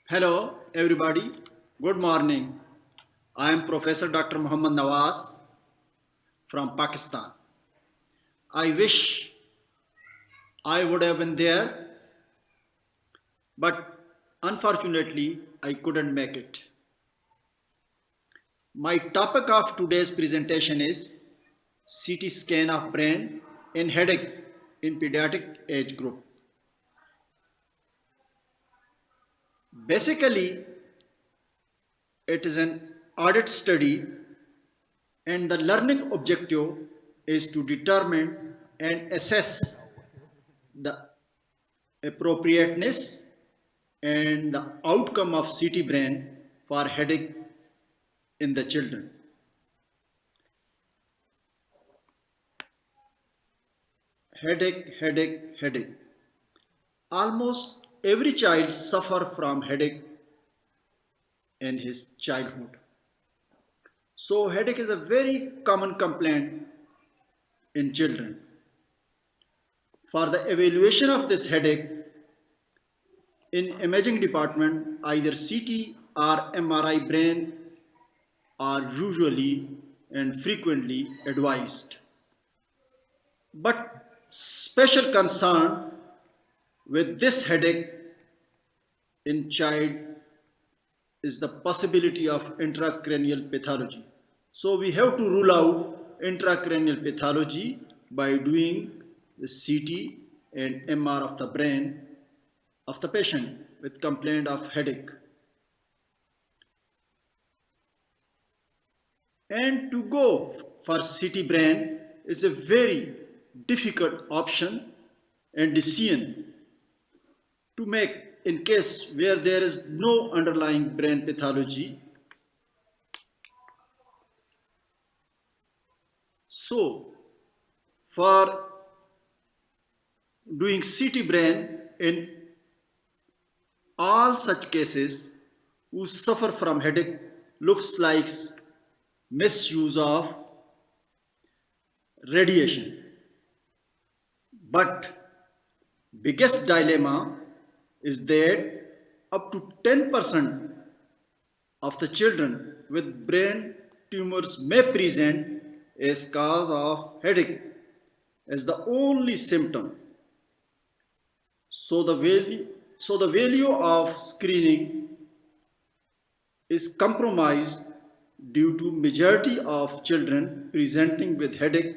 Hello, everybody. Good morning. I am Professor Dr. Muhammad Nawaz from Pakistan. I wish I would have been there, but unfortunately, I couldn't make it. My topic of today's presentation is CT scan of brain in headache in pediatric age group. Basically, it is an audit study, and the learning objective is to determine and assess the appropriateness and the outcome of CT brain for headache in the children. Headache. Almost every child suffers from headache in his childhood. So headache is a very common complaint in children. For the evaluation of this headache, in imaging department, either CT or MRI brain are usually and frequently advised. But special concern with this headache in child is the possibility of intracranial pathology. So we have to rule out intracranial pathology by doing the CT and MR of the brain of the patient with complaint of headache. And to go for CT brain is a very difficult option and decision to make in case where there is no underlying brain pathology. So, for doing CT brain in all such cases who suffer from headache looks like misuse of radiation. But biggest dilemma is that up to 10% of the children with brain tumors may present as cause of headache as the only symptom. So the value of screening is compromised due to majority of children presenting with headache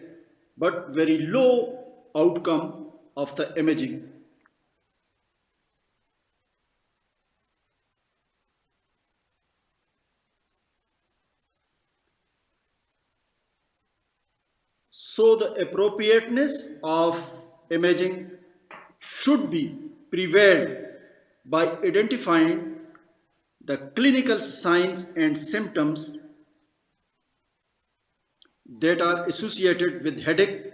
but very low outcome of the imaging. So the appropriateness of imaging should be prevailed by identifying the clinical signs and symptoms that are associated with headache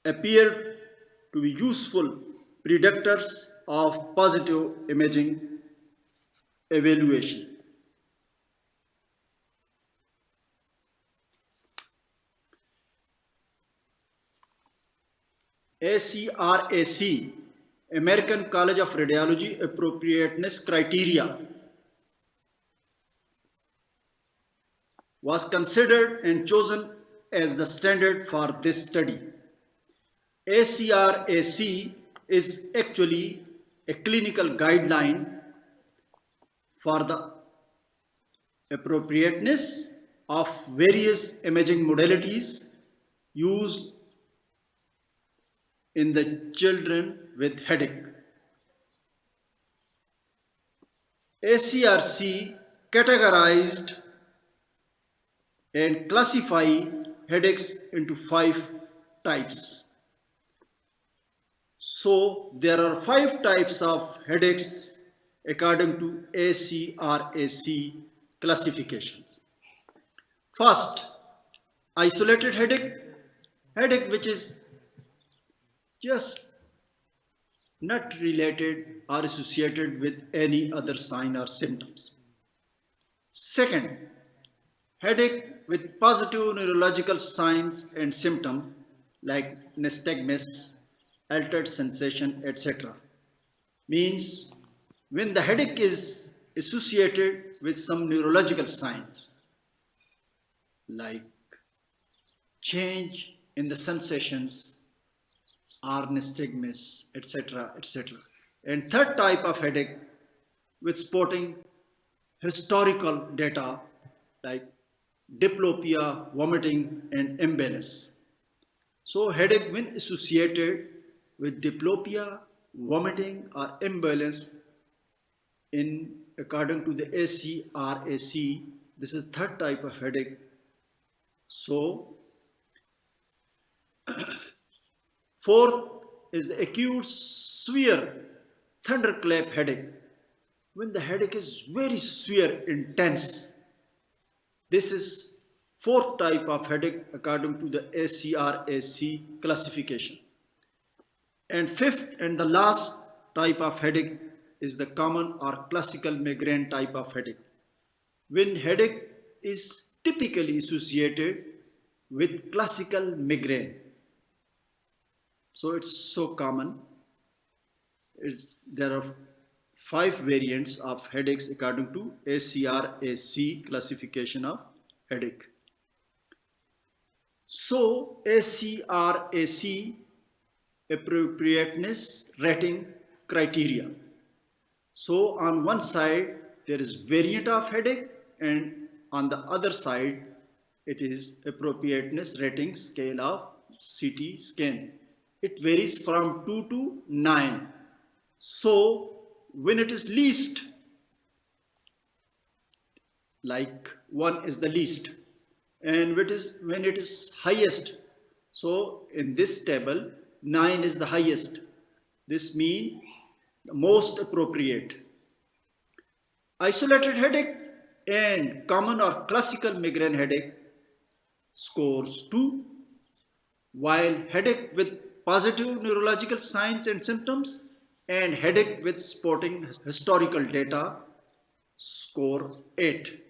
appear to be useful predictors of positive imaging evaluation. ACRAC, American College of Radiology Appropriateness Criteria, was considered and chosen as the standard for this study. ACRAC is actually a clinical guideline for the appropriateness of various imaging modalities used in the children with headache. ACRC categorized and classify headaches into 5 types. So there are 5 types of headaches according to ACRAC classifications. First, isolated headache which is just not related or associated with any other sign or symptoms. Second, headache with positive neurological signs and symptoms like nystagmus, altered sensation, etc. means when the headache is associated with some neurological signs like change in the sensations or nystagmus, etc., etc. And third type of headache with sporting historical data like diplopia, vomiting, and imbalance. So headache when associated with diplopia, vomiting, or imbalance in according to the ACRAC, this is third type of headache. So fourth is the acute severe thunderclap headache. When the headache is very severe, intense, this is fourth type of headache according to the ACRAC classification. And fifth and the last type of headache is the common or classical migraine type of headache. When headache is typically associated with classical migraine. So it's so common. There are 5 variants of headaches according to ACRAC classification of headache. So ACRAC appropriateness rating criteria. So on one side there is variant of headache and on the other side it is appropriateness rating scale of CT scan. It varies from 2 to 9. So when it is least, like 1 is the least, and when it is highest, so in this table 9 is the highest. This means the most appropriate. Isolated headache and common or classical migraine headache scores 2, while headache with positive neurological signs and symptoms and headache with supporting historical data score 8.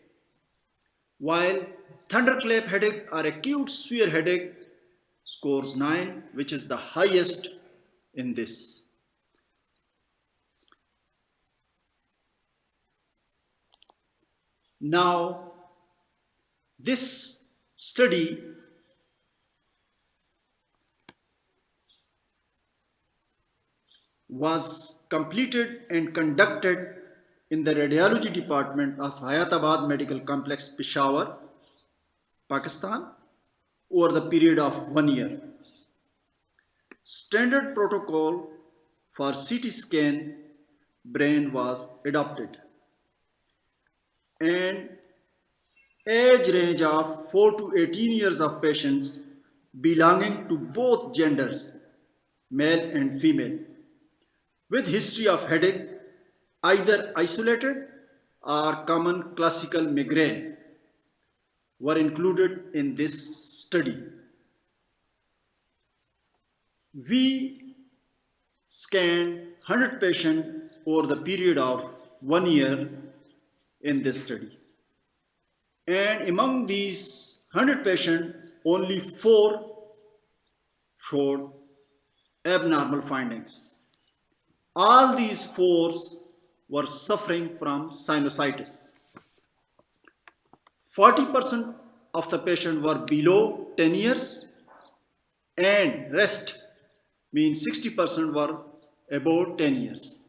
While thunderclap headache or acute severe headache scores 9, which is the highest in this. Now, this study was completed and conducted in the radiology department of Hayatabad Medical Complex, Peshawar, Pakistan, over the period of 1 year. Standard protocol for CT scan brain was adopted, and age range of 4 to 18 years of patients belonging to both genders, male and female, with history of headache, either isolated or common classical migraine, were included in this study. We scanned 100 patients over the period of 1 year in this study. And among these 100 patients, only 4 showed abnormal findings. All these 4 were suffering from sinusitis. 40% of the patients were below 10 years and rest means 60% were above 10 years.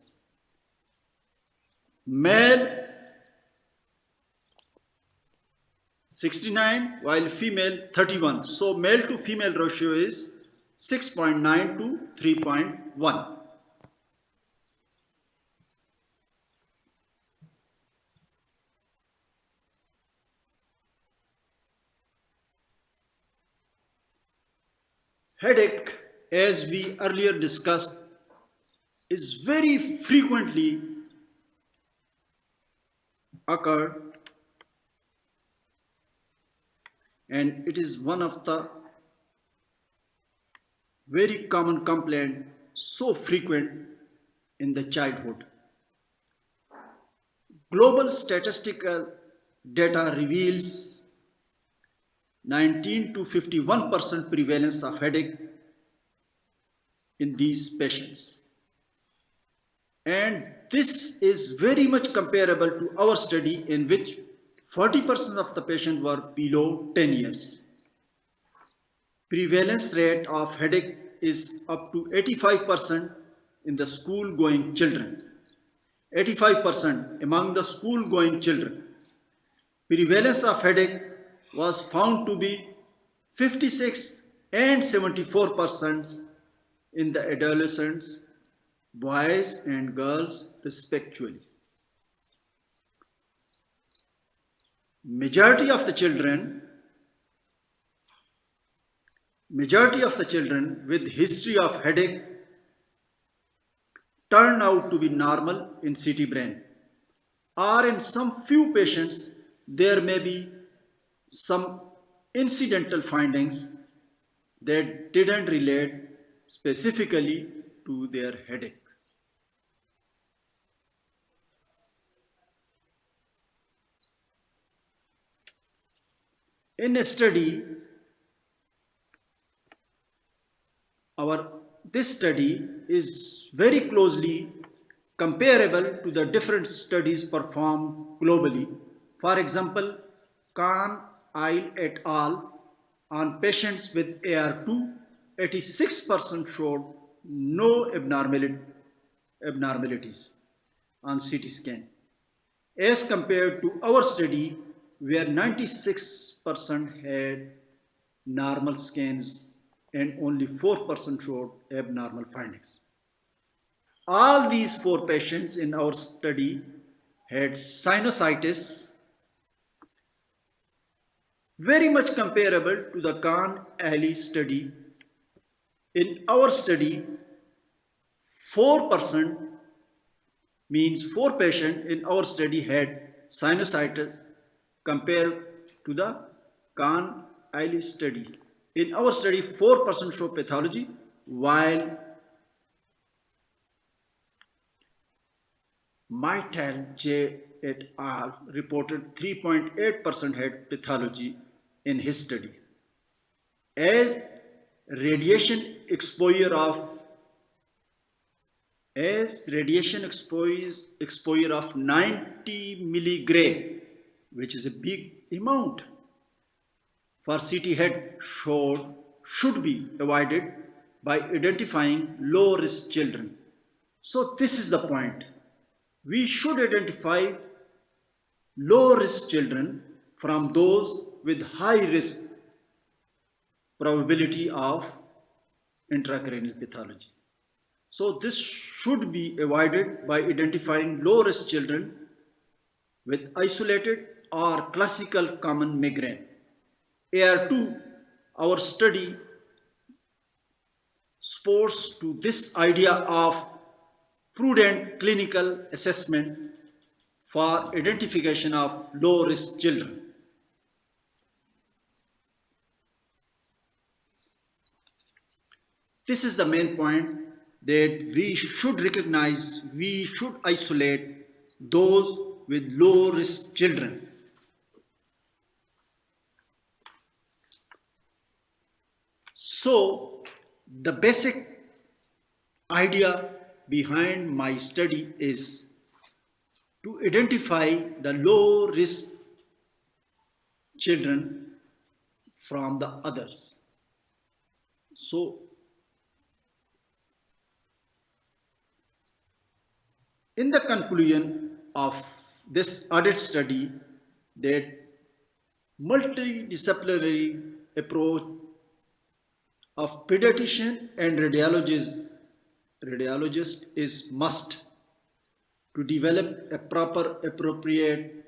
Male 69 while female 31. So male to female ratio is 6.9 to 3.1. Headache, as we earlier discussed, is very frequently occurred, and it is one of the very common complaint, so frequent in the childhood. Global statistical data reveals 19 to 51% prevalence of headache in these patients. And this is very much comparable to our study in which 40% of the patients were below 10 years. Prevalence rate of headache is up to 85% in the school going children. 85% among the school going children. Prevalence of headache was found to be 56 and 74% in the adolescents, boys and girls respectively. Majority of the children with history of headache turn out to be normal in CT brain, or in some few patients there may be some incidental findings that didn't relate specifically to their headache. In a study, this study is very closely comparable to the different studies performed globally. For example, Khan et al. On patients with AR2, 86% showed no abnormalities on CT scan, as compared to our study where 96% had normal scans and only 4% showed abnormal findings. All these 4 patients in our study had sinusitis, very much comparable to the Khan-Ali study. In our study, 4% means 4 patients in our study had sinusitis compared to the Khan-Ali study. In our study, 4% show pathology, while Maitel J et al. Reported 3.8% had pathology in his study. As radiation exposure of 90 milligray, which is a big amount for CT head, should be avoided by identifying low risk children. So this is the point. We should identify low risk children from those with high risk probability of intracranial pathology. So this should be avoided by identifying low risk children with isolated or classical common migraine. AR2, our study, sports to this idea of prudent clinical assessment for identification of low risk children. This is the main point, that we should recognize, we should isolate those with low risk children. So the basic idea behind my study is to identify the low risk children from the others. So in the conclusion of this audit study, that multidisciplinary approach of pediatrician and radiologist is must to develop a proper appropriate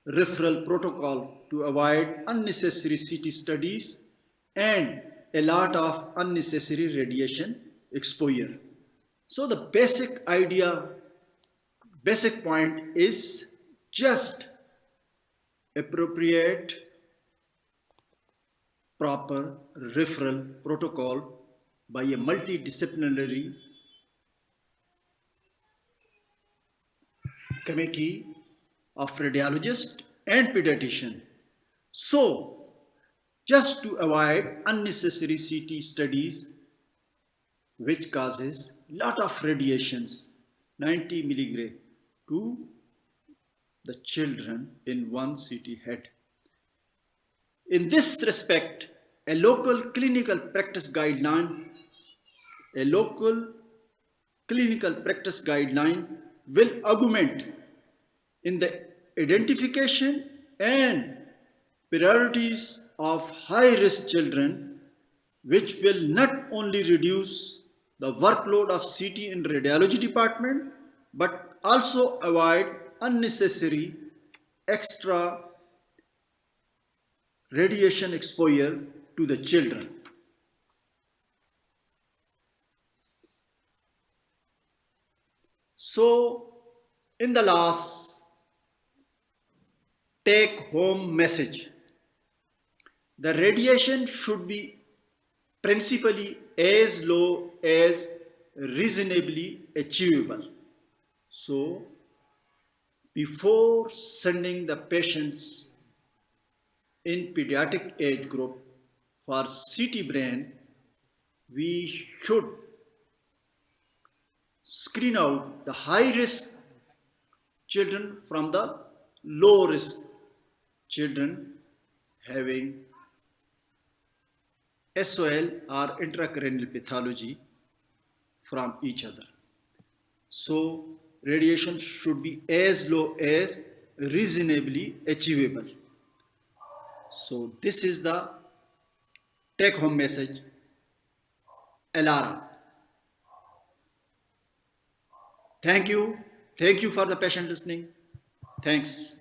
referral protocol to avoid unnecessary CT studies and a lot of unnecessary radiation exposure. So the basic idea, basic point is just appropriate proper referral protocol by a multidisciplinary committee of radiologists and pediatrician. So just to avoid unnecessary CT studies which causes lot of radiations, 90 milligray to the children in one city head. In this respect, a local clinical practice guideline will augment in the identification and priorities of high-risk children, which will not only reduce the workload of CT in radiology department, but also avoid unnecessary extra radiation exposure to the children. So, in the last take-home message, the radiation should be principally as low as reasonably achievable. So, before sending the patients in pediatric age group for CT brain, we should screen out the high risk children from the low risk children having SOL or intracranial pathology from each other. So radiation should be as low as reasonably achievable. So this is the take home message. Alara. Thank you. Thank you for the patient listening. Thanks.